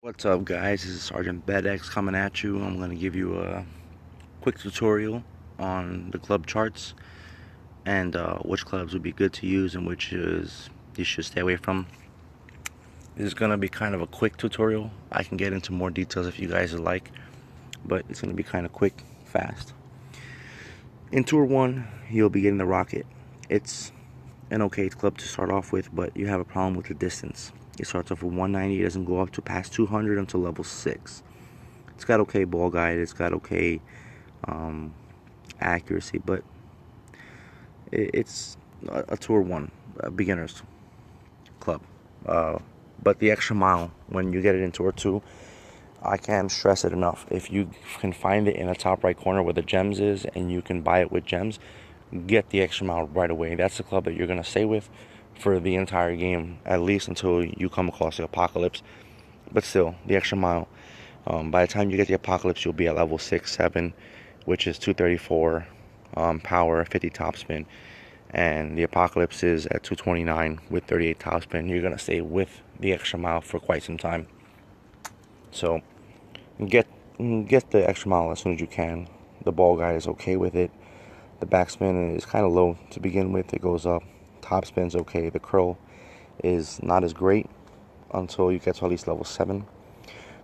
What's up, guys? This is SgtBetX coming at you. I'm going to give you a quick tutorial on the club charts and which clubs would be good to use and which is you should stay away from. This is going to be kind of a quick tutorial. I can get into more details if you guys would like, but it's going to be kind of quick, fast. In Tour 1, you'll be getting the Rocket. It's an okay club to start off with, but you have a problem with the distance. It starts off with 190. It doesn't go up to past 200 until level 6. It's got okay ball guide. It's got okay accuracy, but it's a Tour 1 beginner's club. But the extra mile, when you get it in Tour 2, I can't stress it enough. If you can find it in the top right corner where the gems is and you can buy it with gems, get the extra mile right away. That's the club that you're going to stay with for the entire game, at least until you come across the Apocalypse. But still, the extra mile, by the time you get the Apocalypse, you'll be at level 6, 7, which is 234 power, 50 topspin. And the Apocalypse is at 229 with 38 topspin. You're going to stay with the extra mile for quite some time. So get the extra mile as soon as you can. The ball guide is okay with it. The backspin is kind of low to begin with. It goes up. Topspin's okay. The curl is not as great until you get to at least level 7.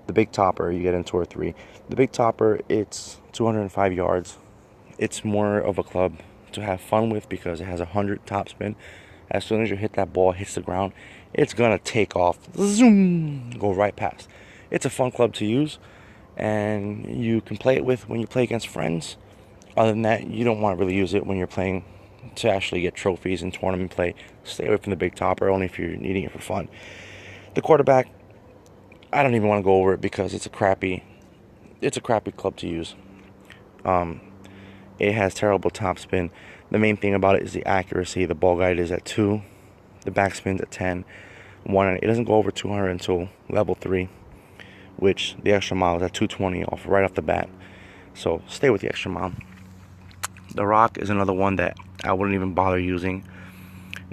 The big topper you get in Tour 3. The big topper, it's 205 yards. It's more of a club to have fun with because it has 100 topspin. As soon as you hit that ball, hits the ground, it's gonna take off, zoom, go right past. It's a fun club to use, and you can play it with when you play against friends. Other than that, you don't want to really use it when you're playing to actually get trophies and tournament play. Stay away from the big topper, only if you're needing it for fun. The quarterback, I don't even want to go over it because it's a crappy club to use. It has terrible topspin. The main thing about it is the accuracy. The ball guide is at 2, the backspin's at 10. It doesn't go over 200 until level 3, which the extra mile is at 220 right off the bat. So stay with the extra mile. The Rock is another one that I wouldn't even bother using.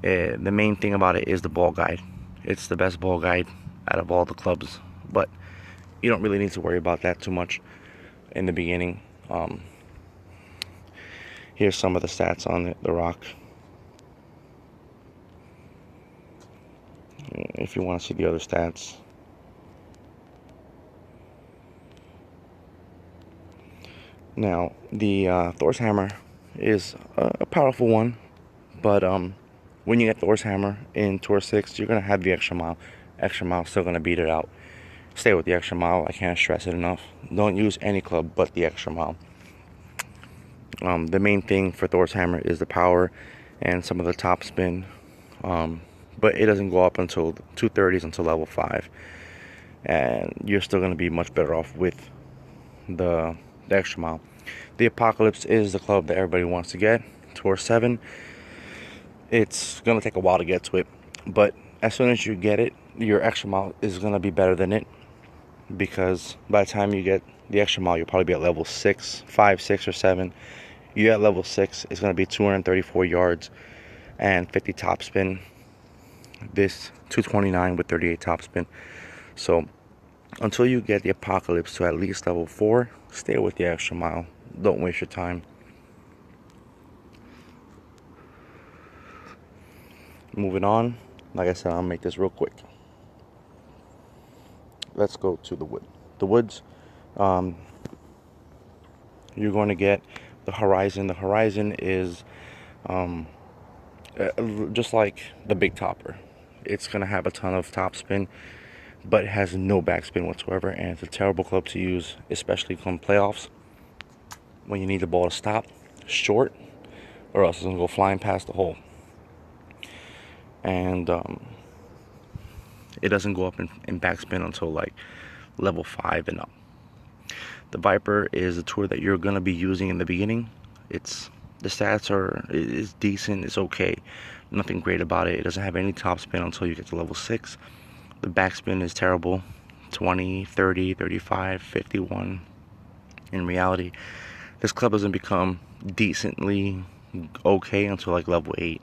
The main thing about it is the ball guide. It's the best ball guide out of all the clubs, but you don't really need to worry about that too much in the beginning. Here's some of the stats on the Rock. If you want to see the other stats. Now, the Thor's Hammer is a powerful one, but when you get Thor's Hammer in Tour 6, you're going to have the extra mile. Extra mile still going to beat it out. Stay with the extra mile. I can't stress it enough. Don't use any club but the extra mile. The main thing for Thor's Hammer is the power and some of the top spin, but it doesn't go up until 230s until level 5, and you're still going to be much better off with the extra mile. The Apocalypse is the club that everybody wants to get. Tour 7, it's going to take a while to get to it, but as soon as you get it, your extra mile is going to be better than it, because by the time you get the extra mile, you'll probably be at level 6, 5, 6, or 7. You at level 6, it's going to be 234 yards and 50 topspin. This 229 with 38 topspin. So until you get the Apocalypse to at least level 4, stay with the extra mile. Don't waste your time. Moving on, like I said, I'll make this real quick. Let's go to the wood. The woods, you're going to get the Horizon. The Horizon is just like the big topper. It's going to have a ton of topspin, but it has no backspin whatsoever, and it's a terrible club to use, especially come playoffs when you need the ball to stop short, or else it's going to go flying past the hole. And it doesn't go up in backspin until like level 5 and up. The Viper is a tour that you're going to be using in the beginning. The stats is decent, it's okay. Nothing great about it. It doesn't have any topspin until you get to level 6. The backspin is terrible. 20, 30, 35, 51. In reality, this club doesn't become decently okay until like level 8,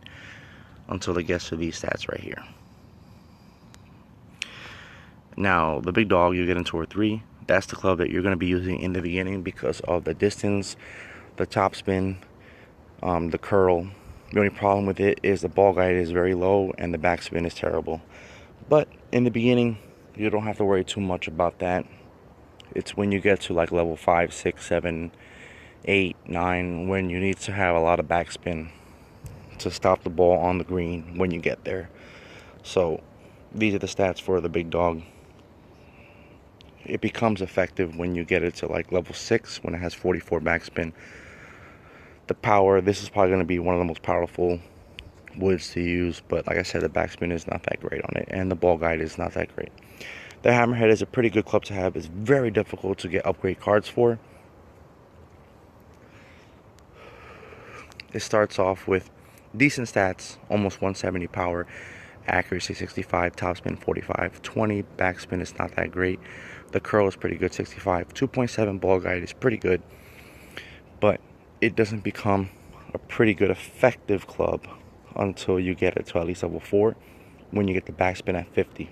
until it gets to these stats right here. Now, the big dog, you get in Tour 3. That's the club that you're going to be using in the beginning because of the distance, the topspin, the curl. The only problem with it is the ball guide is very low and the backspin is terrible. But in the beginning, you don't have to worry too much about that. It's when you get to like level 5, 6, 7, 8, 9, when you need to have a lot of backspin to stop the ball on the green when you get there. So these are the stats for the big dog. It becomes effective when you get it to like level 6, when it has 44 backspin. The power, this is probably going to be one of the most powerful woods to use, but like I said, the backspin is not that great on it, and the ball guide is not that great. The Hammerhead is a pretty good club to have. It's very difficult to get upgrade cards for. It starts off with decent stats, almost 170 power, accuracy 65, topspin 45, 20, backspin is not that great. The curl is pretty good, 65, 2.7 ball guide is pretty good, but it doesn't become a pretty good effective club until you get it to at least level 4, when you get the backspin at 50.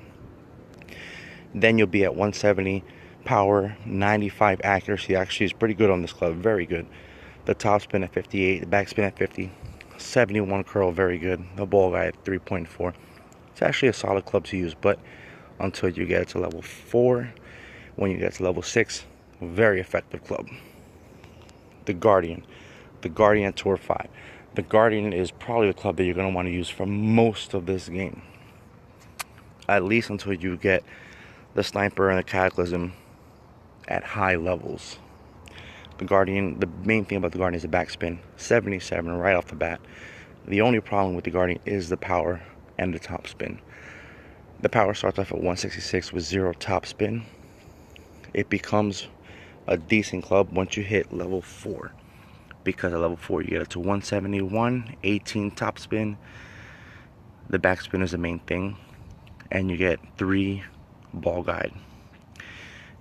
Then you'll be at 170 power, 95 accuracy. Actually, is pretty good on this club, very good. The topspin at 58, the backspin at 50, 71 curl, very good. The ball guide at 3.4. It's actually a solid club to use, but until you get it to level 4, when you get to level 6, very effective club. The Guardian at Tour 5. The Guardian is probably the club that you're going to want to use for most of this game, at least until you get the Sniper and the Cataclysm at high levels. The Guardian, the main thing about the Guardian is the backspin, 77 right off the bat. The only problem with the Guardian is the power and the topspin. The power starts off at 166 with 0 topspin. It becomes a decent club once you hit level 4, because at level 4 you get it to 171, 18 topspin. The backspin is the main thing, and you get 3 ball guide.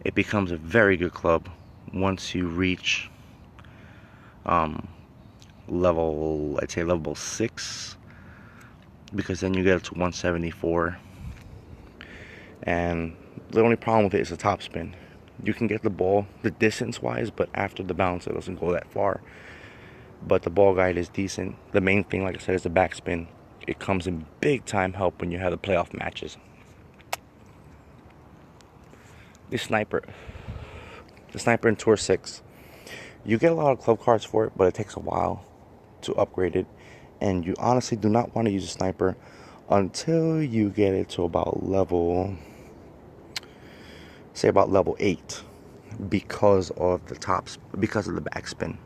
It becomes a very good club once you reach level, I'd say level 6, because then you get it to 174. And the only problem with it is the topspin. You can get the ball the distance wise, but after the bounce it doesn't go that far. But the ball guide is decent. The main thing, like I said, is the backspin. It comes in big time help when you have the playoff matches. The Sniper in Tour 6. You get a lot of club cards for it, but it takes a while to upgrade it. And you honestly do not want to use a Sniper until you get it to about level, say about level 8, because of the backspin.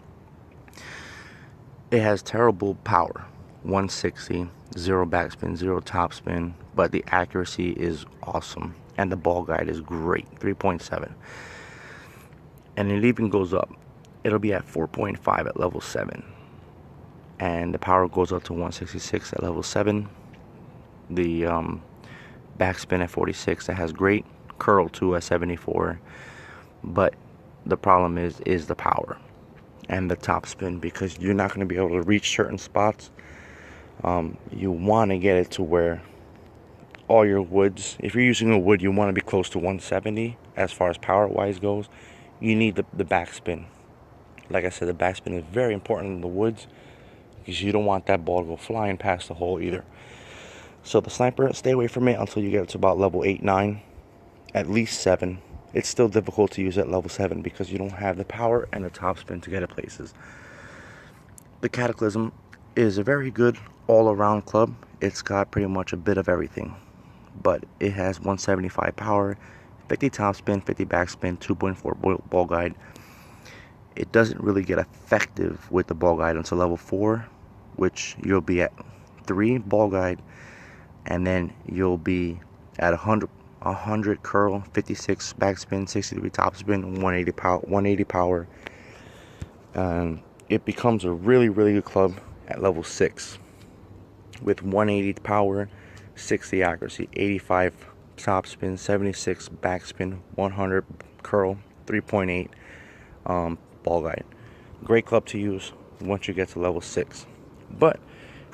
It has terrible power, 160, 0 backspin, 0 topspin, but the accuracy is awesome, and the ball guide is great, 3.7. And it even goes up. It'll be at 4.5 at level 7, and the power goes up to 166 at level 7. The backspin at 46, that has great curl too at 74, but the problem is the power and the topspin, because you're not going to be able to reach certain spots. You want to get it to where all your woods, if you're using a wood, you want to be close to 170 as far as power wise goes. You need the backspin. Like I said, the backspin is very important in the woods, because you don't want that ball to go flying past the hole either. So the Sniper, stay away from it until you get to about level 8, 9, at least 7. It's still difficult to use at level 7 because you don't have the power and the topspin to get it places. The Cataclysm is a very good all-around club. It's got pretty much a bit of everything, but it has 175 power, 50 topspin, 50 backspin, 2.4 ball guide. It doesn't really get effective with the ball guide until level 4, which you'll be at 3 ball guide, and then you'll be at 100 curl, 56 backspin, 63 topspin, 180 power. And it becomes a really, really good club at level 6 with 180 power, 60 accuracy, 85 topspin, 76 backspin, 100 curl, 3.8 ball guide. Great club to use once you get to level 6, but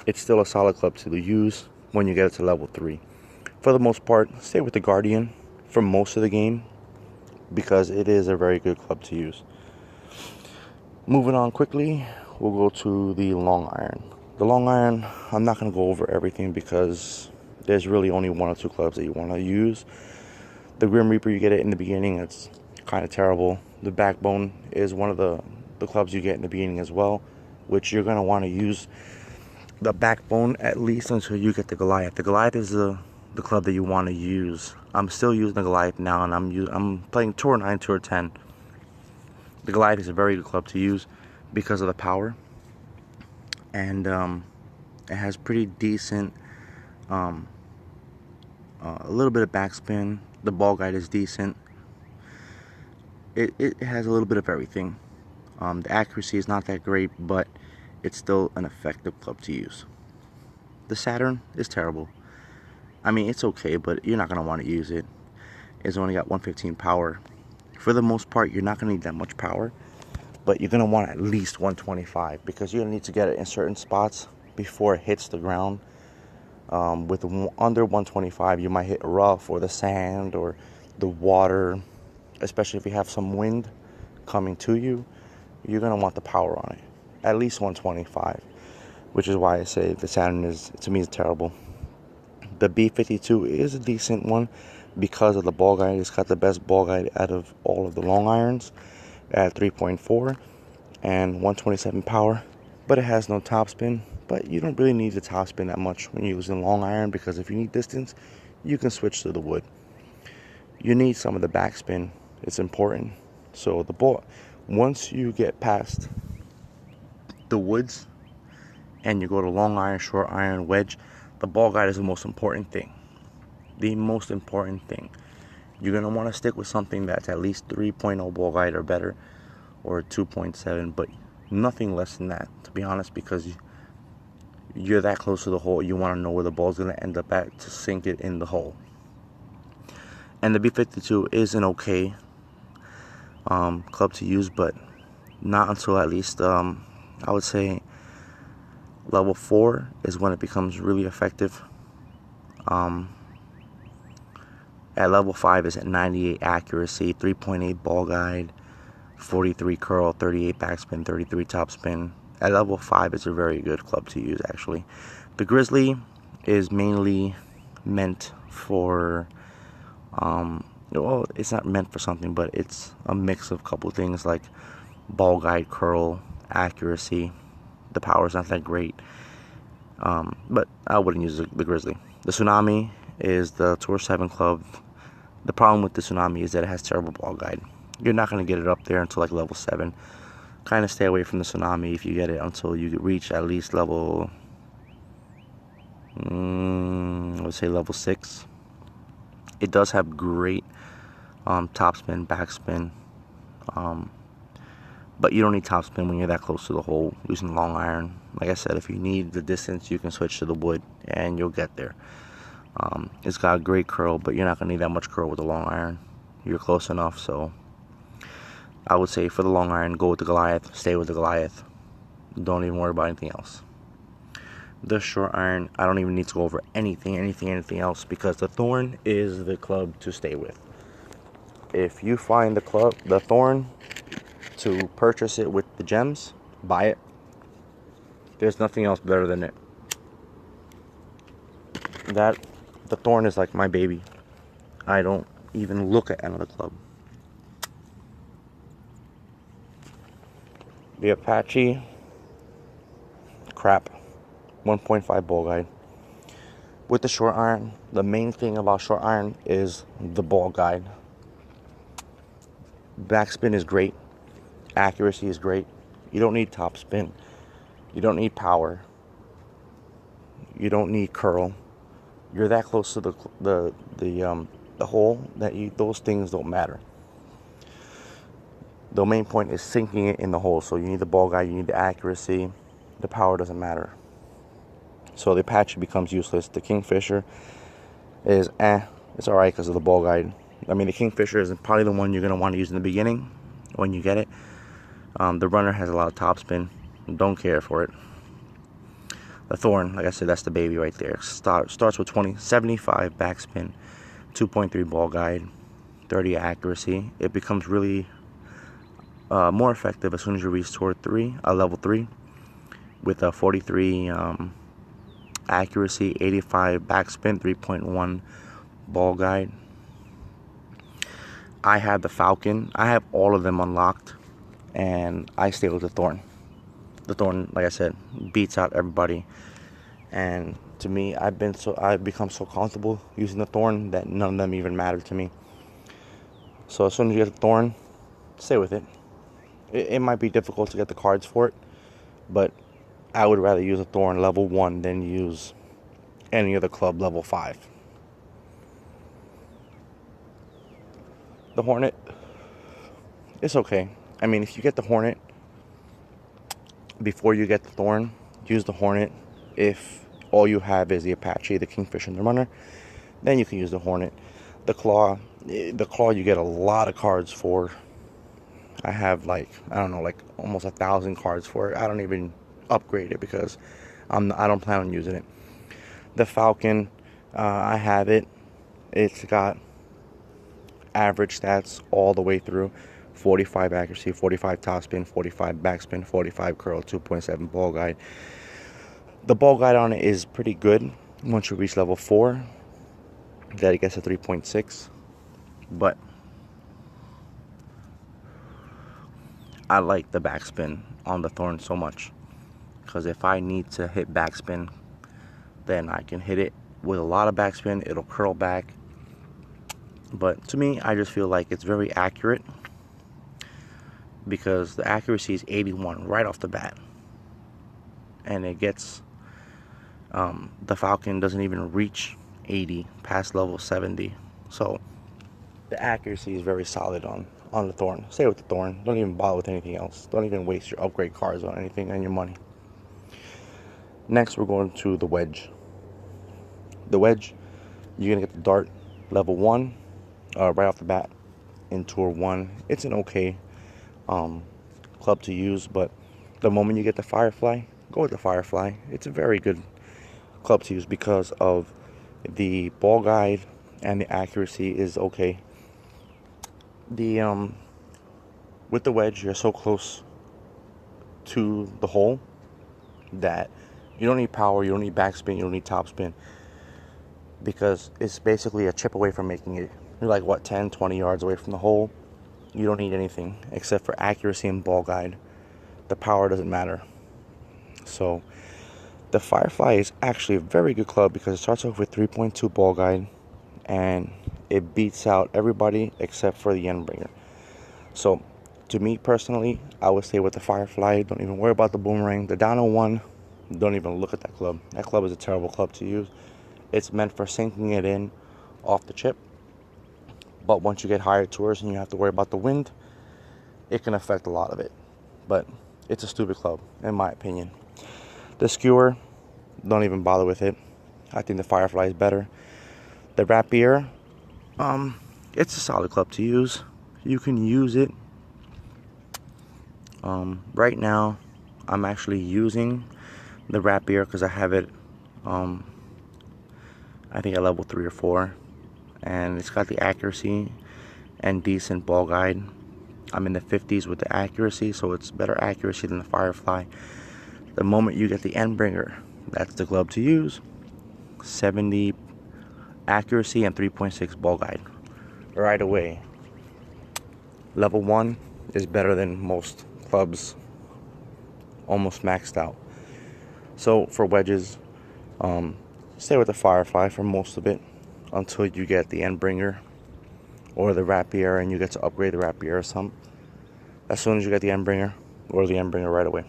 it's still a solid club to use when you get it to level 3. For the most part, stay with the Guardian for most of the game because it is a very good club to use. Moving on quickly, we'll go to the long iron. The long iron, I'm not going to go over everything because there's really only one or two clubs that you want to use. The Grim Reaper, you get it in the beginning, it's kind of terrible. The Backbone is one of the clubs you get in the beginning as well, which you're going to want to use the Backbone at least until you get the Goliath. The Goliath is the club that you want to use. I'm still using the Goliath now, and I'm playing Tour 9, Tour 10. The Goliath is a very good club to use because of the power, and it has pretty decent, a little bit of backspin. The ball guide is decent. It has a little bit of everything. The accuracy is not that great, but it's still an effective club to use. The Saturn is terrible. I mean, it's okay, but you're not going to want to use it. It's only got 115 power. For the most part, you're not going to need that much power, but you're going to want at least 125 because you're going to need to get it in certain spots before it hits the ground. With under 125, you might hit rough or the sand or the water, especially if you have some wind coming to you. You're going to want the power on it, at least 125, which is why I say the Saturn is, to me, is terrible. The B52 is a decent one because of the ball guide. It's got the best ball guide out of all of the long irons at 3.4 and 127 power, but it has no topspin. But you don't really need the topspin that much when you're using long iron because if you need distance, you can switch to the wood. You need some of the backspin. It's important. So the ball, once you get past the woods and you go to long iron, short iron, wedge, the ball guide is the most important thing. The most important thing. You're going to want to stick with something that's at least 3.0 ball guide or better, or 2.7, but nothing less than that, to be honest, because you're that close to the hole. You want to know where the ball's going to end up at to sink it in the hole. And the B52 is an okay club to use, but not until at least, I would say, level 4 is when it becomes really effective. At level 5 is at 98 accuracy, 3.8 ball guide, 43 curl, 38 backspin, 33 topspin. At level 5, it's a very good club to use, actually. The Grizzly is mainly meant for, well, it's not meant for something, but it's a mix of a couple things like ball guide, curl, accuracy. The power's not that great, but I wouldn't use the Grizzly. The Tsunami is the Tour 7 club. The problem with the Tsunami is that it has terrible ball guide. You're not going to get it up there until like level 7. Kind of stay away from the Tsunami if you get it until you reach at least level, I would say level 6. It does have great topspin, backspin, but you don't need topspin when you're that close to the hole using long iron. Like I said, if you need the distance, you can switch to the wood and you'll get there. It's got a great curl, but you're not going to need that much curl with the long iron. You're close enough, so I would say for the long iron, go with the Goliath, stay with the Goliath. Don't even worry about anything else. The short iron, I don't even need to go over anything else because the Thorn is the club to stay with. If you find the Thorn to purchase it with the gems, buy it. There's nothing else better than it. The Thorn is like my baby. I don't even look at another club. The Apache, crap. 1.5 ball guide. With the short iron, the main thing about short iron is the ball guide. Backspin is great. Accuracy is great. You don't need top spin. You don't need power. You don't need curl. You're that close to the hole that those things don't matter. The main point is sinking it in the hole. So you need the ball guide, you need the accuracy. The power doesn't matter. So the Apache becomes useless. The Kingfisher is it's alright because of the ball guide. I mean, the Kingfisher is probably the one you're going to want to use in the beginning when you get it. The Runner has a lot of topspin. Don't care for it. The Thorn, like I said, that's the baby right there. Starts with 75 backspin, 2.3 ball guide. 330 accuracy. It becomes really more effective as soon as you reach level 3, with a 43 accuracy, 85 backspin, 3.1 ball guide. I have the Falcon. I have all of them unlocked, and I stay with the Thorn. The Thorn, like I said, beats out everybody. And to me, I've become so comfortable using the Thorn that none of them even matter to me. So as soon as you get the Thorn, stay with it. It might be difficult to get the cards for it, but I would rather use a Thorn level 1 than use any other club level 5. The Hornet, it's okay. I mean, if you get the Hornet before you get the Thorn, use the Hornet. If all you have is the Apache, the Kingfisher, and the Runner, then you can use the Hornet. The Claw you get a lot of cards for. I have like almost 1,000 cards for it. I don't even upgrade it because I don't plan on using it. The Falcon, I have it. It's got average stats all the way through: 45 accuracy, 45 topspin, 45 backspin, 45 curl, 2.7 ball guide. The ball guide on it is pretty good once you reach level 4. That it gets a 3.6, but I like the backspin on the Thorn so much, because if I need to hit backspin, then I can hit it with a lot of backspin. It'll curl back. But to me, I just feel like it's very accurate, because the accuracy is 81 right off the bat, and it gets the Falcon doesn't even reach 80 past level 70. So the accuracy is very solid on the Thorn. Stay with the Thorn. Don't even bother with anything else. Don't even waste your upgrade cards on anything and your money. Next, we're going to the Wedge. The Wedge, you're gonna get the Dart level 1 right off the bat in Tour 1. It's an okay club to use, but the moment you get the Firefly, go with the Firefly. It's a very good club to use because of the ball guide, and the accuracy is okay. With the Wedge, you're so close to the hole that you don't need power, you don't need backspin, you don't need topspin, because it's basically a chip away from making it. You're like, what, 10, 20 yards away from the hole. You don't need anything except for accuracy and ball guide. The power doesn't matter. So the Firefly is actually a very good club because it starts off with 3.2 ball guide, and it beats out everybody except for the Endbringer. So to me personally, I would stay with the Firefly. Don't even worry about the Boomerang. The Dino one, don't even look at that club. That club is a terrible club to use. It's meant for sinking it in off the chip. But once you get higher tours and you have to worry about the wind, it can affect a lot of it. But it's a stupid club, in my opinion. The Skewer, don't even bother with it. I think the Firefly is better. The Rapier, it's a solid club to use. You can use it. Right now, I'm actually using the Rapier because I have it, I think at level 3 or 4. And it's got the accuracy and decent ball guide. I'm in the 50s with the accuracy, so it's better accuracy than the Firefly. The moment you get the Endbringer, that's the club to use. 70 accuracy and 3.6 ball guide. Right away. Level 1 is better than most clubs. Almost maxed out. So for wedges, stay with the Firefly for most of it until you get the Endbringer or the Rapier, and you get to upgrade the Rapier or something. As soon as you get the Endbringer, or the Endbringer right away.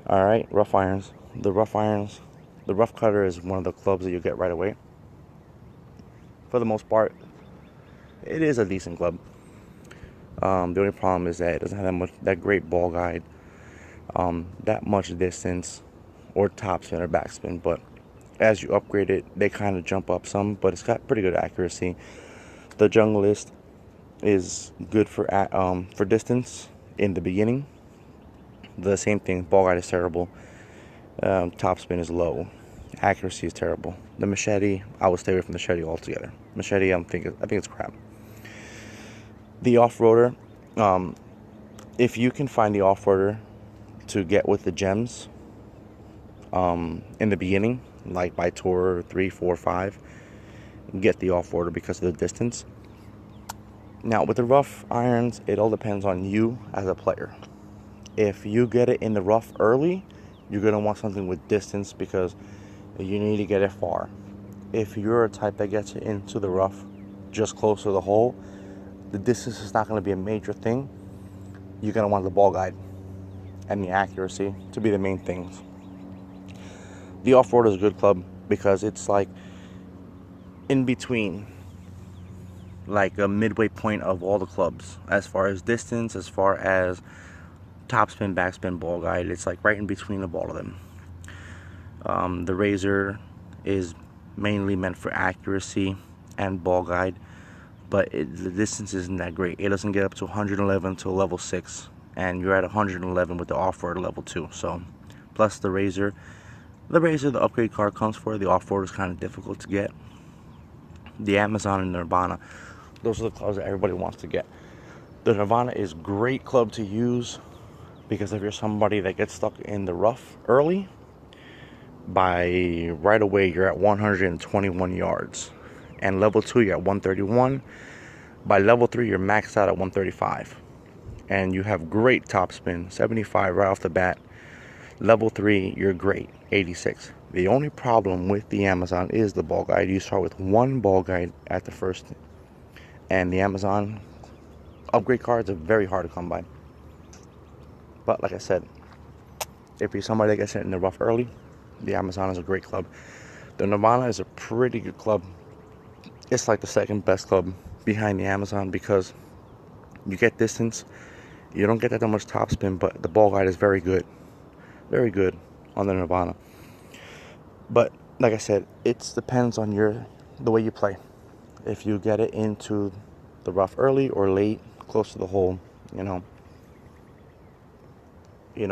Alright, rough irons. The rough cutter is one of the clubs that you get right away. For the most part, it is a decent club. The only problem is that it doesn't have that great ball guide, that much distance, or topspin or backspin. But as you upgrade it, they kind of jump up some, but it's got pretty good accuracy. The Junglist is good for distance in the beginning. The same thing, ball guide is terrible. Topspin is low. Accuracy is terrible. The Machete, I would stay away from the Machete altogether. Machete, I think it's crap. The off-roader, if you can find the off-roader to get with the gems in the beginning, like by tour 3, 4, 5, get the off-roader because of the distance. Now with the rough irons, it all depends on you as a player. If you get it in the rough early, you're going to want something with distance because you need to get it far. If you're a type that gets it into the rough just close to the hole, the distance is not going to be a major thing. You're going to want the ball guide and the accuracy to be the main things. The off-road is a good club because it's like in between, like a midway point of all the clubs as far as distance, as far as topspin, backspin, ball guide. It's like right in between of all of them. The Razor is mainly meant for accuracy and ball guide, but the distance isn't that great. It doesn't get up to 111 to level 6, and you're at 111 with the off-road level 2. So plus the Razor, the upgrade card comes for. The off-road is kind of difficult to get. The Amazon and Nirvana, those are the clubs that everybody wants to get. The Nirvana is a great club to use because if you're somebody that gets stuck in the rough early, by right away you're at 121 yards, and level 2 you're at 131. By level 3 you're maxed out at 135, and you have great topspin, 75 right off the bat. Level 3 you're great, 86. The only problem with the Amazon is the ball guide. You start with one ball guide at the first, and the Amazon upgrade cards are very hard to come by. But like I said, if you're somebody that gets it in the rough early, the Amazon is a great club. The Nirvana is a pretty good club. It's like the second best club behind the Amazon because you get distance. You don't get that much topspin, but the ball guide is very good. Very good on the Nirvana. But like I said, it depends on the way you play. If you get it into the rough early or late, close to the hole, you know,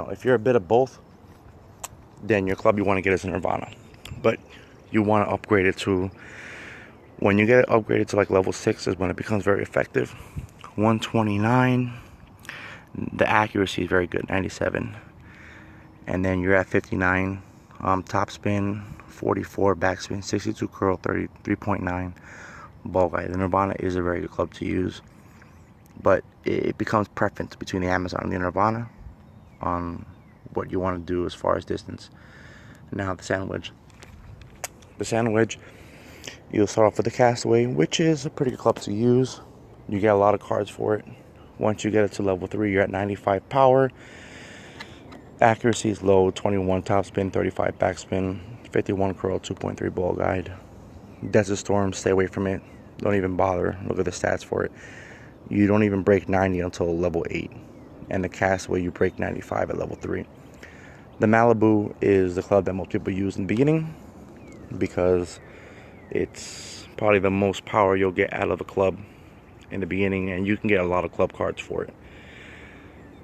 if you're a bit of both, then your club you want to get is a Nirvana. But you want to upgrade it to, when you get it upgraded to like level 6 is when it becomes very effective. 129, the accuracy is very good, 97. And then you're at 59 topspin, 44 backspin, 62 curl, 33.9 ball guide. The Nirvana is a very good club to use, but it becomes preference between the Amazon and the Nirvana on what you want to do as far as distance. Now the Sand Wedge. The Sand Wedge, you'll start off with the Castaway, which is a pretty good club to use. You get a lot of cards for it. Once you get it to level 3, you're at 95 power. Accuracy is low, 21 topspin, 35 backspin, 51 curl, 2.3 ball guide. Desert Storm, stay away from it. Don't even bother. Look at the stats for it. You don't even break 90 until level 8. And the Castaway, you break 95 at level 3. The Malibu is the club that most people use in the beginning because it's probably the most power you'll get out of a club in the beginning, and you can get a lot of club cards for it.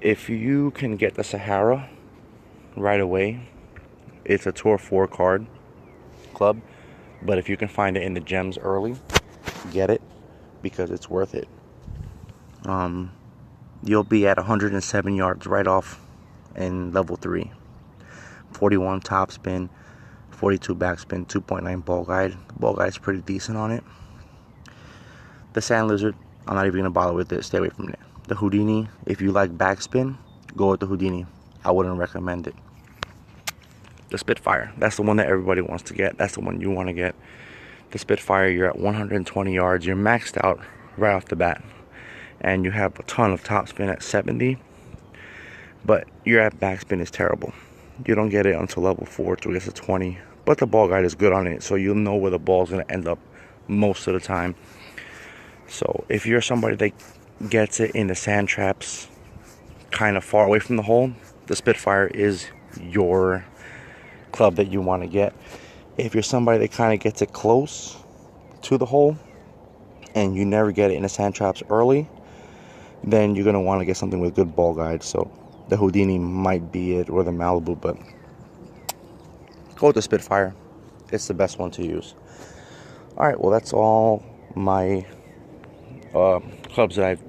If you can get the Sahara right away, it's a Tour 4 card club, but if you can find it in the gems early, get it because it's worth it. You'll be at 107 yards right off in level 3. 41 topspin, 42 backspin, 2.9 ball guide. The ball guide is pretty decent on it. The Sand Lizard, I'm not even going to bother with it. Stay away from it. The Houdini, if you like backspin, go with the Houdini. I wouldn't recommend it. The Spitfire, that's the one that everybody wants to get. That's the one you want to get. The Spitfire, you're at 120 yards. You're maxed out right off the bat. And you have a ton of topspin at 70. But your at backspin is terrible. You don't get it until level 4 to get to 20. But the ball guide is good on it, so you'll know where the ball's going to end up most of the time. So if you're somebody that gets it in the sand traps kind of far away from the hole, the Spitfire is your club that you want to get. If you're somebody that kind of gets it close to the hole and you never get it in the sand traps early, then you're going to want to get something with good ball guide. So the Houdini might be it, or the Malibu, but go with the Spitfire. It's the best one to use. Alright, well, that's all my clubs that I've